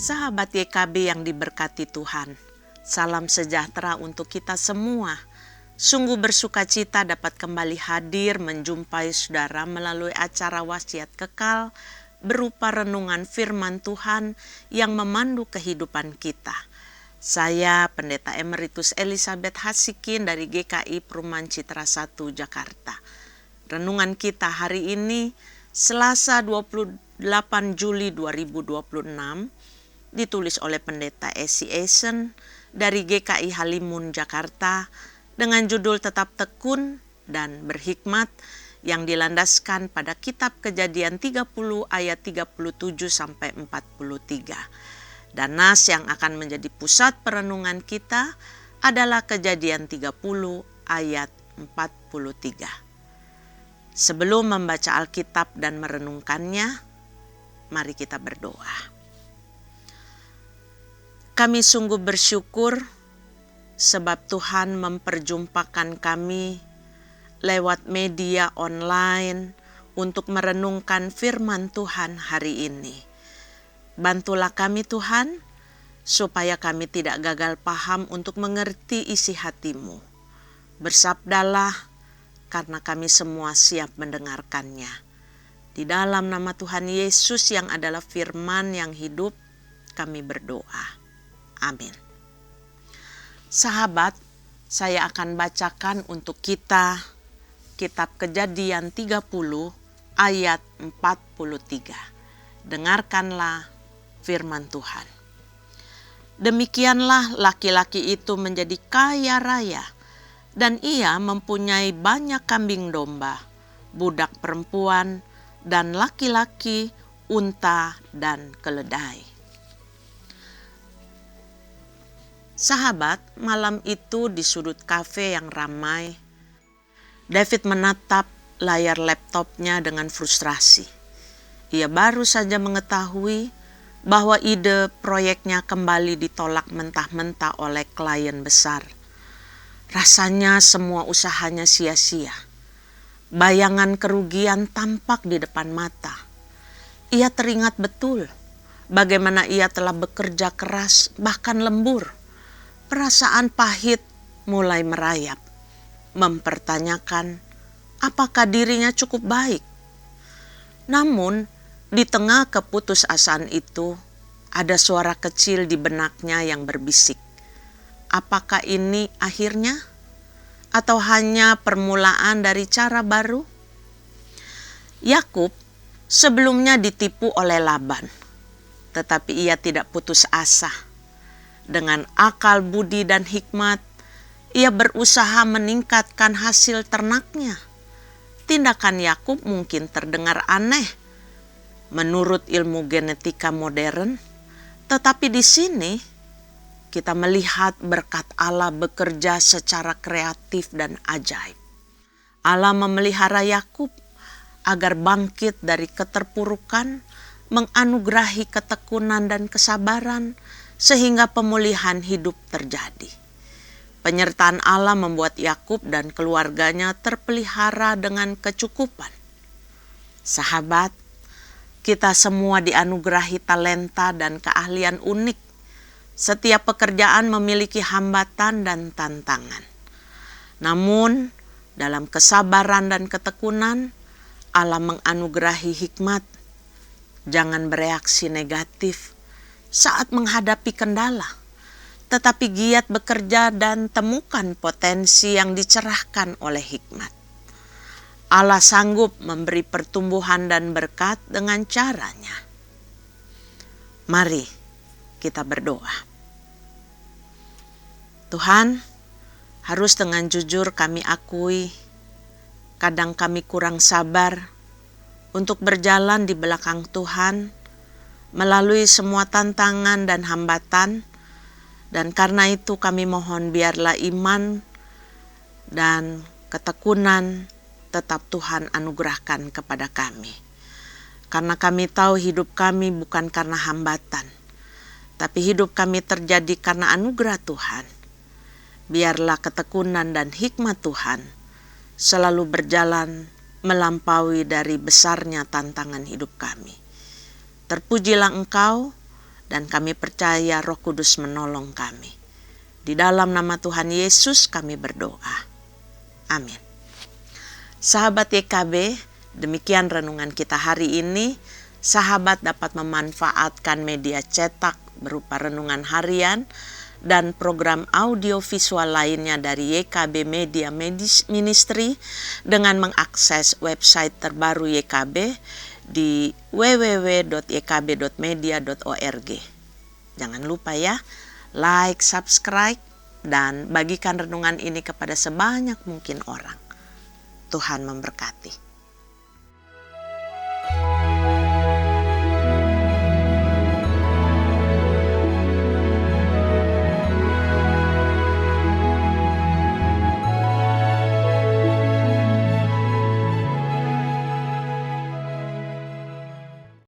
Sahabat YKB yang diberkati Tuhan, salam sejahtera untuk kita semua. Sungguh bersuka cita dapat kembali hadir menjumpai saudara melalui acara Wasiat Kekal berupa renungan firman Tuhan yang memandu kehidupan kita. Saya Pendeta Emeritus Elizabeth Hasikin dari GKI Perumahan Citra 1 Jakarta. Renungan kita hari ini Selasa 28 Juli 2026 ditulis oleh Pendeta Esi Esen dari GKI Halimun Jakarta dengan judul Tetap Tekun dan Berhikmat yang dilandaskan pada kitab Kejadian 30 ayat 37 sampai 43. Dan nas yang akan menjadi pusat perenungan kita adalah Kejadian 30 ayat 43. Sebelum membaca Alkitab dan merenungkannya, mari kita berdoa. Kami sungguh bersyukur sebab Tuhan memperjumpakan kami lewat media online untuk merenungkan firman Tuhan hari ini. Bantulah kami Tuhan, supaya kami tidak gagal paham untuk mengerti isi hati-Mu. Bersabdalah, karena kami semua siap mendengarkannya. Di dalam nama Tuhan Yesus yang adalah firman yang hidup, kami berdoa. Amin. Sahabat, saya akan bacakan untuk kita kitab Kejadian 30 ayat 43. Dengarkanlah firman Tuhan. Demikianlah laki-laki itu menjadi kaya raya, dan ia mempunyai banyak kambing domba, budak perempuan, dan laki-laki, unta, dan keledai. Sahabat, malam itu di sudut kafe yang ramai, David menatap layar laptopnya dengan frustrasi. Ia baru saja mengetahui bahwa ide proyeknya kembali ditolak mentah-mentah oleh klien besar. Rasanya semua usahanya sia-sia. Bayangan kerugian tampak di depan mata. Ia teringat betul bagaimana ia telah bekerja keras, bahkan lembur. Perasaan pahit mulai merayap, mempertanyakan apakah dirinya cukup baik. Namun, di tengah keputusasaan itu, ada suara kecil di benaknya yang berbisik. Apakah ini akhirnya? Atau hanya permulaan dari cara baru? Yakub sebelumnya ditipu oleh Laban, tetapi ia tidak putus asa. Dengan akal budi dan hikmat, ia berusaha meningkatkan hasil ternaknya. Tindakan Yakub mungkin terdengar aneh menurut ilmu genetika modern, tetapi di sini kita melihat berkat Allah bekerja secara kreatif dan ajaib. Allah memelihara Yakub agar bangkit dari keterpurukan, menganugerahi ketekunan dan kesabaran, sehingga pemulihan hidup terjadi. Penyertaan Allah membuat Yakub dan keluarganya terpelihara dengan kecukupan. Sahabat, kita semua dianugerahi talenta dan keahlian unik. Setiap pekerjaan memiliki hambatan dan tantangan. Namun, dalam kesabaran dan ketekunan, Allah menganugerahi hikmat. Jangan bereaksi negatif saat menghadapi kendala, tetapi giat bekerja dan temukan potensi yang dicerahkan oleh hikmat. Allah sanggup memberi pertumbuhan dan berkat dengan caranya. Mari kita berdoa. Tuhan, harus dengan jujur kami akui, kadang kami kurang sabar untuk berjalan di belakang Tuhan, melalui semua tantangan dan hambatan, dan karena itu kami mohon biarlah iman dan ketekunan tetap Tuhan anugerahkan kepada kami. Karena kami tahu hidup kami bukan karena hambatan, tapi hidup kami terjadi karena anugerah Tuhan. Biarlah ketekunan dan hikmat Tuhan selalu berjalan melampaui dari besarnya tantangan hidup kami. Terpujilah Engkau dan kami percaya Roh Kudus menolong kami. Di dalam nama Tuhan Yesus kami berdoa. Amin. Sahabat YKB, demikian renungan kita hari ini. Sahabat dapat memanfaatkan media cetak berupa renungan harian dan program audio visual lainnya dari YKB Media Ministry dengan mengakses website terbaru YKB di www.ykb.media.org. Jangan lupa ya, like, subscribe, dan bagikan renungan ini kepada sebanyak mungkin orang. Tuhan memberkati.